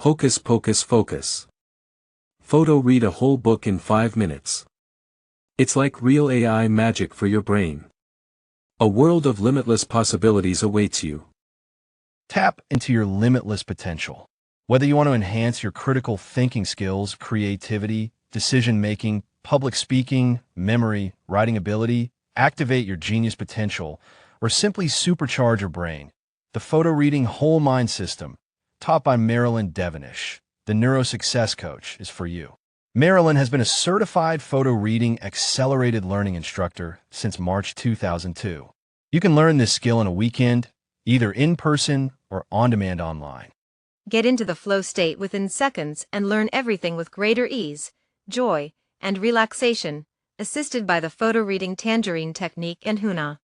Hocus pocus focus. Photo read a whole book in 5 minutes. It's like real AI magic for your brain. A world of limitless possibilities awaits you. Tap into your limitless potential. Whether you want to enhance your critical thinking skills, creativity, decision-making, public speaking, memory, writing ability, activate your genius potential, or simply supercharge your brain, the Photo Reading Whole Mind System, taught by Marilyn Devonish, the Neuro Success Coach, is for you. Marilyn has been a certified photo reading accelerated learning instructor since March 2002. You can learn this skill in a weekend, either in person or on demand online. Get into the flow state within seconds and learn everything with greater ease, joy, and relaxation, assisted by the photo reading tangerine technique and Huna.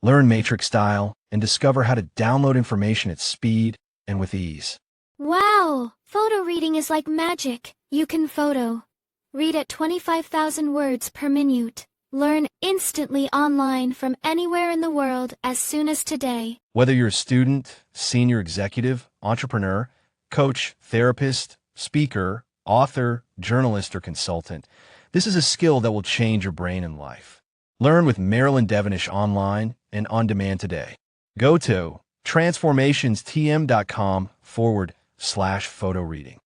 Learn matrix style and discover how to download information at speed and with ease. Wow! Photo reading is like magic. You can photo read at 25,000 words per minute. Learn instantly online from anywhere in the world as soon as today. Whether you're a student, senior executive, entrepreneur, coach, therapist, speaker, author, journalist, or consultant, this is a skill that will change your brain and life. Learn with Marilyn Devonish online and on demand today. Go to transformationstm.com/photo reading.